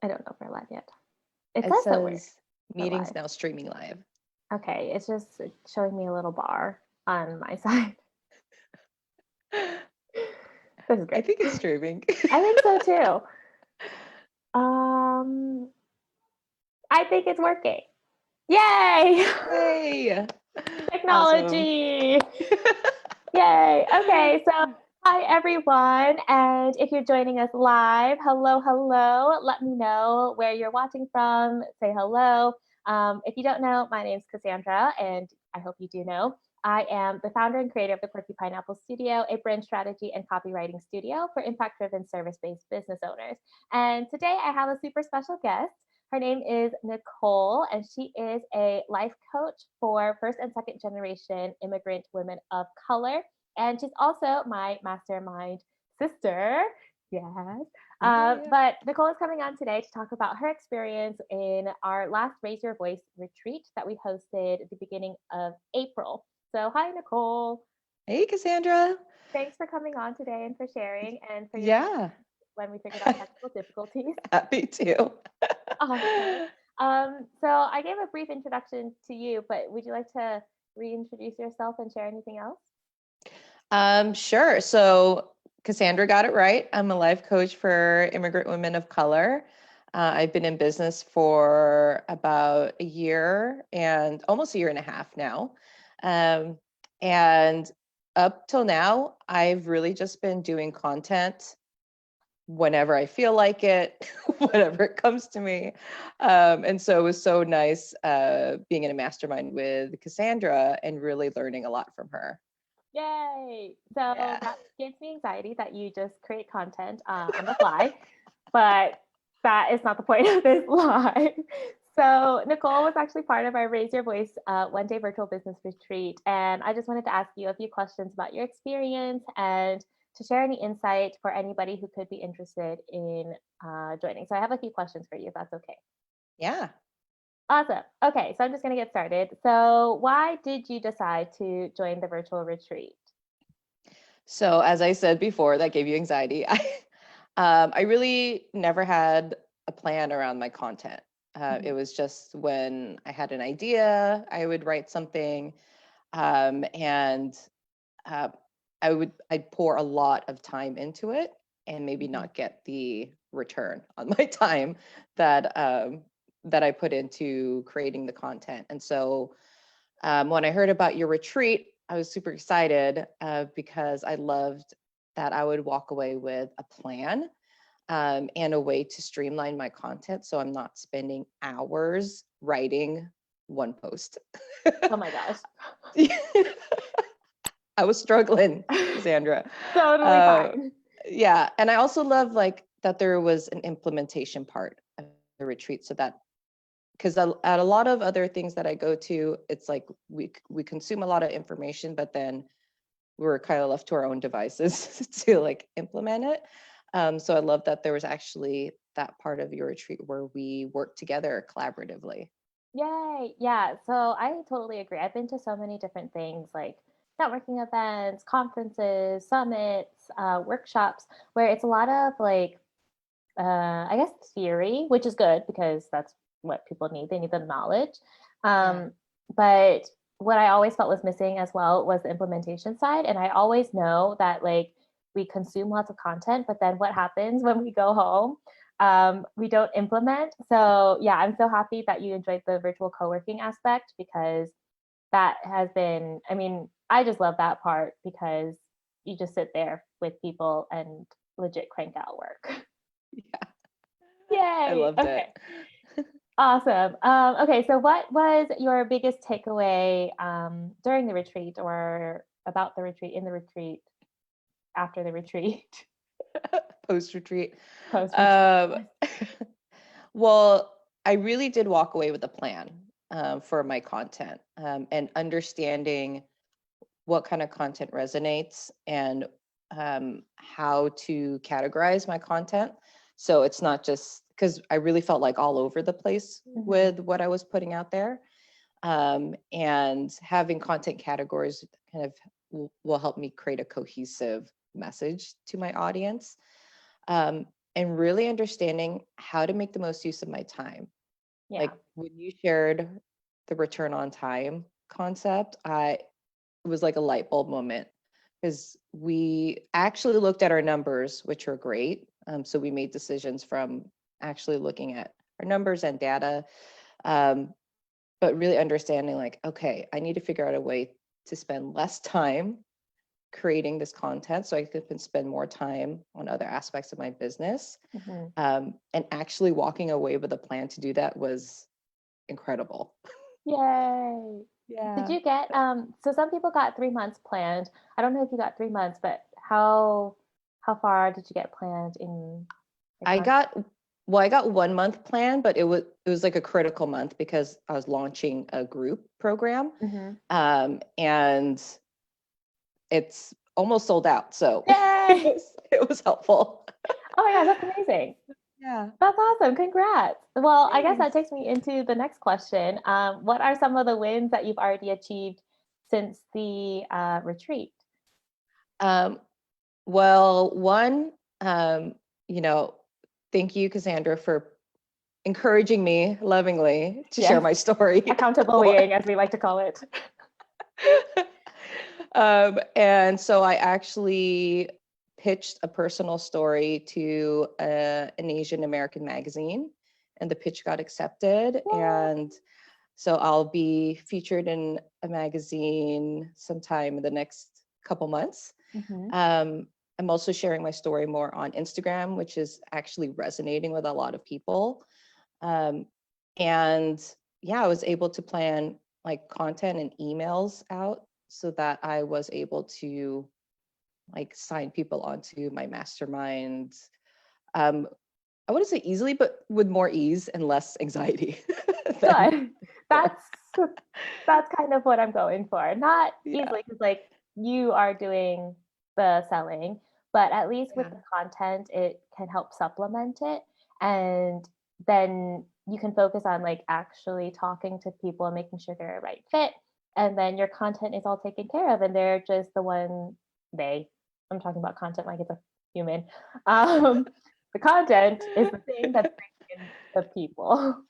I don't know if we're live yet. It It says that we're says meetings live. now streaming live. Okay, it's just showing me a little bar on my side. This is I great. think it's streaming. I think so too. Um, I think it's working. Yay! Yay! Awesome. Technology. Yay. Okay, so hi everyone. And if you're joining us live, hello, hello. Let me know where you're watching from. Say hello. If you don't know, my name's Cassandra, and I hope you do know. I am the founder and creator of the Quirky Pineapple Studio, a brand strategy and copywriting studio for impact driven service based business owners. And today I have a super special guest. Her name is Nicole, and she is a life coach for first and second generation immigrant women of color. And she's also my mastermind sister. Yes. Yeah, yeah. But Nicole is coming on today to talk about her experience in our last Raise Your Voice retreat that we hosted at the beginning of April. So, hi, Nicole. Hey, Cassandra. Thanks for coming on today and for sharing and for your Yeah, when we figured out technical difficulties. happy to. Awesome. So I gave a brief introduction to you, but would you like to reintroduce yourself and share anything else? Sure. So Cassandra got it right. I'm a life coach for immigrant women of color. I've been in business for about a year and almost a year and a half now. Um, and up till now, I've really just been doing content whenever I feel like it, whatever it comes to me. And so it was so nice being in a mastermind with Cassandra and really learning a lot from her. Yay! So Yeah. that gives me anxiety that you just create content on the fly, but that is not the point of this live. So Nicole was actually part of our Raise Your Voice one-day virtual business retreat, and I just wanted to ask you a few questions about your experience and to share any insight for anybody who could be interested in joining. So I have a few questions for you, if that's okay. Yeah. Awesome. Okay, so I'm just going to get started. So, why did you decide to join the virtual retreat? So as I said before, that gave you anxiety. I really never had a plan around my content. It Mhm. was just when I had an idea, I would write something, and uh, I'd pour a lot of time into it, and maybe Mhm. not get the return on my time that that I put into creating the content. And so when I heard about your retreat, I was super excited because I loved that I would walk away with a plan and a way to streamline my content so I'm not spending hours writing one post. Oh my gosh. I was struggling, Cassandra. Totally Uh, fine. yeah, and I also love like that there was an implementation part of the retreat, so that because at a lot of other things that I go to, it's like we consume a lot of information, but then we're kind of left to our own devices to like implement it. So I love that there was actually that part of your retreat where we work together collaboratively. Yay. Yeah. So I totally agree. I've been to so many different things like networking events, conferences, summits, workshops, where it's a lot of like, I guess, theory, which is good because that's what people need. They need the knowledge. Yeah. But what I always felt was missing as well was the implementation side. And I always know that like we consume lots of content, but then what happens when we go home? We don't implement. So yeah, I'm so happy that you enjoyed the virtual co-working aspect because that has been, I mean, I just love that part because you just sit there with people and legit crank out work. Yeah, I Yay. loved Okay. it. Awesome. Okay. So, what was your biggest takeaway during the retreat or about the retreat, in the retreat, after the retreat, Post retreat. post retreat? Um, well, I really did walk away with a plan for my content and understanding what kind of content resonates and how to categorize my content. So it's not just because I really felt like all over the place Mm-hmm. with what I was putting out there. And having content categories kind of will help me create a cohesive message to my audience. and really understanding how to make the most use of my time. Yeah. Like when you shared the return on time concept, it was like a light bulb moment because we actually looked at our numbers, which are great. So we made decisions from actually looking at our numbers and data, um, but really understanding like, okay, I need to figure out a way to spend less time creating this content so I can spend more time on other aspects of my business. Mhm. And actually walking away with a plan to do that was incredible. Yay. Did Yeah. you get so some people got 3 months planned. I don't know if you got 3 months, but how far did you get planned in your I content? got well, I got 1 month plan, but it was like a critical month because I was launching a group program. Mhm. And it's almost sold out. So Yay! it was helpful. Oh my god, that's amazing. Yeah. That's awesome. Congrats. Well, I guess that Thanks. takes me into the next question. What are some of the wins that you've already achieved since the retreat? Um, well, one, um, you know, thank you, Cassandra, for encouraging me lovingly to share Yes, my story more. accountability, as we like to call it. And so I actually pitched a personal story to an Asian American magazine, and the pitch got accepted. Yay. And so I'll be featured in a magazine sometime in the next couple months. Mhm. I'm also sharing my story more on Instagram, which is actually resonating with a lot of people. Um, and yeah, I was able to plan like content and emails out so that I was able to like sign people onto my mastermind. Um, I wouldn't say easily, but with more ease and less anxiety than Good. before. That's that's kind of what I'm going for. Not Yeah. easily because like you are doing the selling, but at least with Yeah. the content, it can help supplement it. And then you can focus on like actually talking to people and making sure they're a right fit. And then your content is all taken care of and they're just the one they I'm talking about content like it's a human. Um, the content is the thing that's bringing in the people.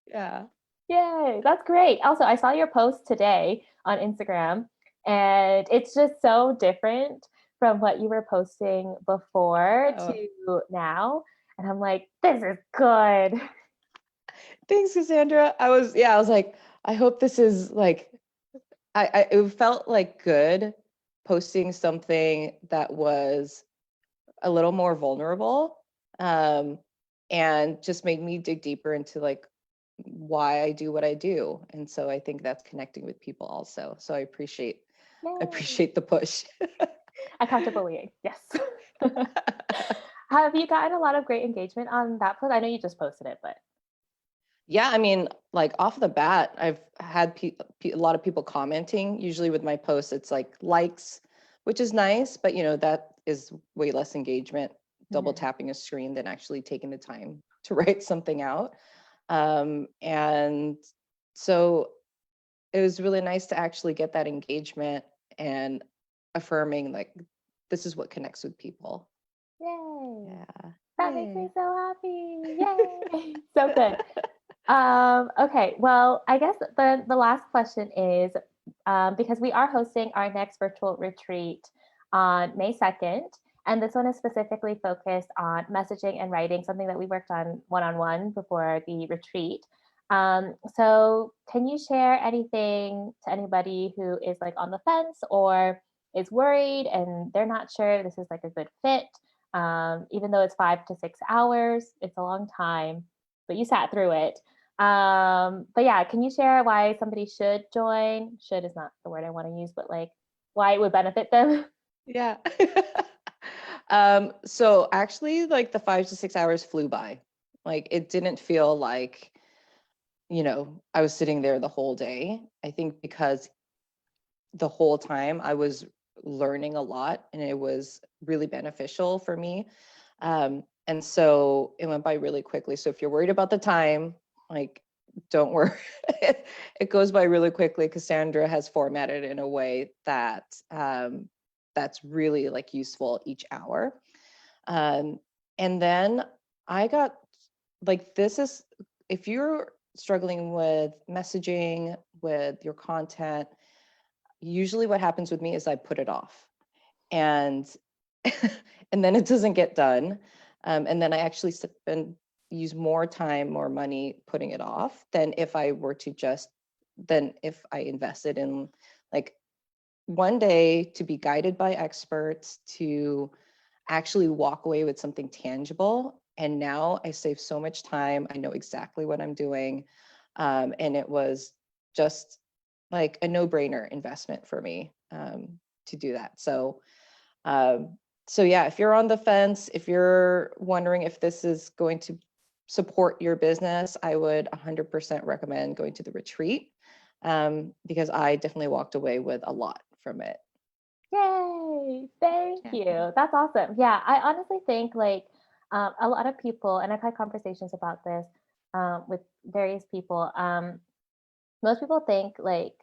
Yeah. Yay, that's great. Also, I saw your post today on Instagram, and it's just so different from what you were posting before Oh, to now. And I'm like, this is good. thanks, Cassandra. I was like, I hope this is like, it felt like good posting something that was a little more vulnerable, um, and just made me dig deeper into like why I do what I do. And so I think that's connecting with people also. So I Yay. appreciate the push. Accountability. Yes. Have you gotten a lot of great engagement on that post? I know you just posted it, but Yeah, I mean, like off the bat, I've had a lot of people commenting. Usually with my posts, it's like likes, which is nice, but that is way less engagement, double Mhm. tapping a screen than actually taking the time to write something out. And so it was really nice to actually get that engagement and affirming like this is what connects with people. Yay. Yeah. That makes me Yay. so happy. Yay. So good. Okay, well, I guess the last question is because we are hosting our next virtual retreat on May 2nd, and this one is specifically focused on messaging and writing, something that we worked on one before the retreat. So, can you share anything to anybody who is like on the fence or is worried and they're not sure this is like a good fit? Even though it's 5 to 6 hours, it's a long time, but you sat through it. But yeah, can you share why somebody should join? Should is not the word I want to use, but like why it would benefit them? Yeah. So actually like the 5 to 6 hours flew by. Like it didn't feel like, I was sitting there the whole day. I think because the whole time I was learning a lot and it was really beneficial for me. And so it went by really quickly. So if you're worried about the time, like, don't worry. It goes by really quickly. Cassandra has formatted in a way that that's really like useful each hour. Um, and then I got like, this is, if you're struggling with messaging, with your content, usually what happens with me is I put it off, and and then it doesn't get done. And then I actually use more time, more money putting it off than if I were to than if I invested in, like, one day to be guided by experts, to actually walk away with something tangible. And now I save so much time. I know exactly what I'm doing. And it was just like a no-brainer investment for me, to do that. Um, so yeah, if you're on the fence, if you're wondering if this is going to support your business, I would 100% recommend going to the retreat, because I definitely walked away with a lot from it. Yay! Thank Yeah. you. That's awesome. Yeah, I honestly think like a lot of people, and I've had conversations about this with various people. Most people think like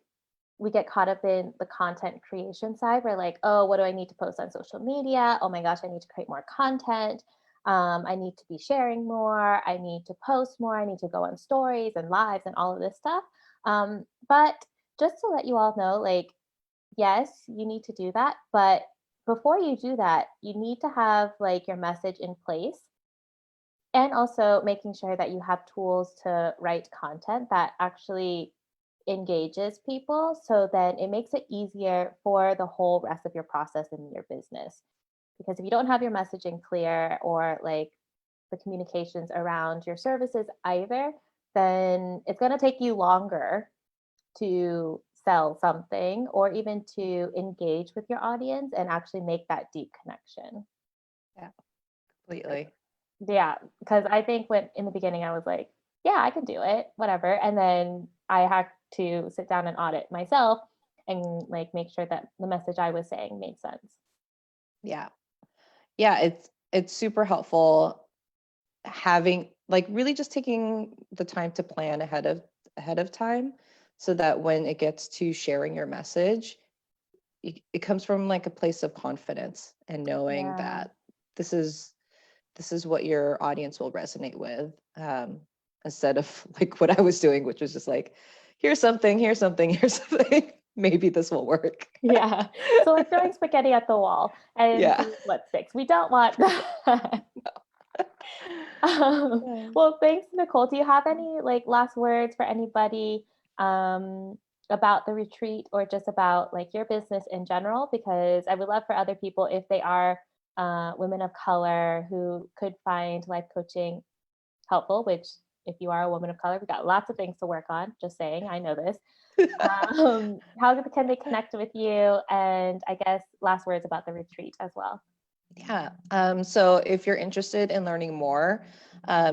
we get caught up in the content creation side. We're like, oh, what do I need to post on social media? Oh my gosh, I need to create more content. I need to be sharing more. I need to post more. I need to go on stories and lives and all of this stuff. But just to let you all know, like, yes, you need to do that. But before you do that, you need to have like your message in place, and also making sure that you have tools to write content that actually engages people, so then it makes it easier for the whole rest of your process in your business. Because if you don't have your messaging clear, or like the communications around your services either, then it's going to take you longer to sell something, or even to engage with your audience and actually make that deep connection. Yeah, completely. Yeah, because I think when in the beginning I was like, yeah, I can do it, whatever. And then I had to sit down and audit myself and like make sure that the message I was saying made sense. Yeah. Yeah, it's super helpful having, like, really just taking the time to plan ahead of time, so that when it gets to sharing your message, it comes from like a place of confidence and knowing Yeah. that this is this is what your audience will resonate with, instead of like what I was doing, which was just like, here's something, here's something, here's something. Maybe this will work. Yeah. So like throwing spaghetti at the wall and Yeah. see what sticks. We don't want that. Yeah. Well, thanks, Nicole. Do you have any like last words for anybody um, about the retreat, or just about like your business in general? Because I would love for other people, if they are women of color who could find life coaching helpful, which if you are a woman of color, we got lots of things to work on. Just saying, I know this. How can they connect with you? And I guess last words about the retreat as well. Yeah. So if you're interested in learning more,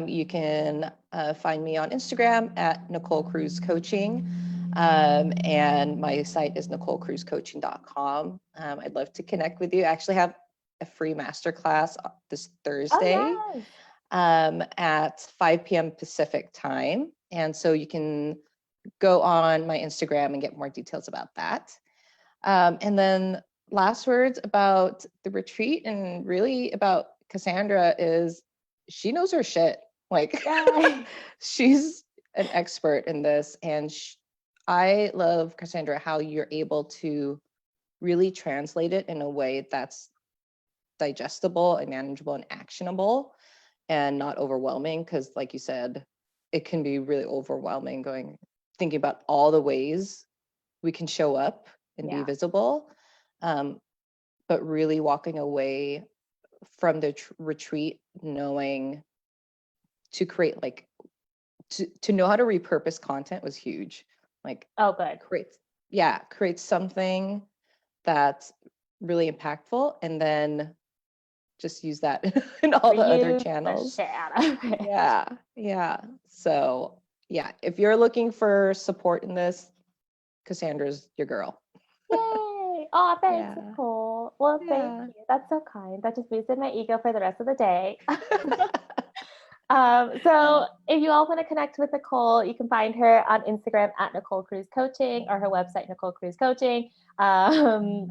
you can find me on Instagram at Nicole Cruz Coaching. And my site is NicoleCruzCoaching.com. I'd love to connect with you. I actually have a free masterclass this Thursday, Oh, yes. at 5 p.m. Pacific time. And so you can go on my Instagram and get more details about that. And then last words about the retreat, and really about Cassandra, is she knows her shit. Like, Yay. she's an expert in this. And I love, Cassandra, how you're able to really translate it in a way that's digestible and manageable and actionable, and not overwhelming. Because like you said, it can be really overwhelming thinking about all the ways we can show up and be Yeah. visible. Um, but really walking away from the retreat knowing to create, like, to know how to repurpose content was huge. Like, Oh, good. create something that's really impactful, and then just use that in all the other Reuse the channels. shit out of it. Yeah, yeah. So yeah, if you're looking for support in this, Cassandra's your girl. Yay. Oh, thanks, Yeah, Nicole. Well, thank yeah. you. That's so kind. That just boosted my ego for the rest of the day. So if you all want to connect with Nicole, you can find her on Instagram at Nicole Cruz Coaching or her website, Nicole Cruz Coaching. And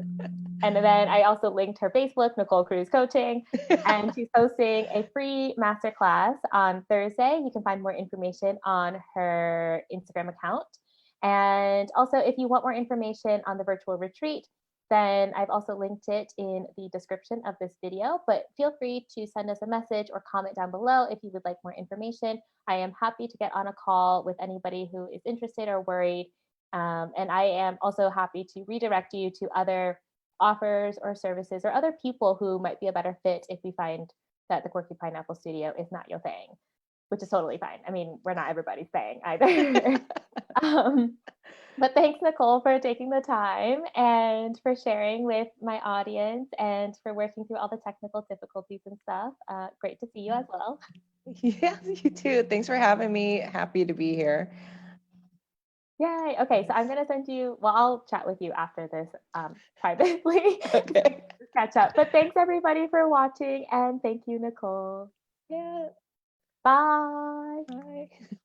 then I also linked her Facebook, Nicole Cruz Coaching, and she's hosting a free masterclass on Thursday. You can find more information on her Instagram account. And also, if you want more information on the virtual retreat, then I've also linked it in the description of this video, but feel free to send us a message or comment down below if you would like more information. I am happy to get on a call with anybody who is interested or worried. And I am also happy to redirect you to other offers or services or other people who might be a better fit if we find that the Quirky Pineapple Studio is not your thing, which is totally fine. I mean, we're not everybody's thing either. But thanks, Nicole, for taking the time and for sharing with my audience and for working through all the technical difficulties and stuff. Great to see you as well. Yeah, you too. Thanks for having me. Happy to be here. Yay. Okay, so I'm going to send you, well, I'll chat with you after this privately. Okay. Catch up. But thanks, everybody, for watching. And thank you, Nicole. Yeah. Bye. Bye.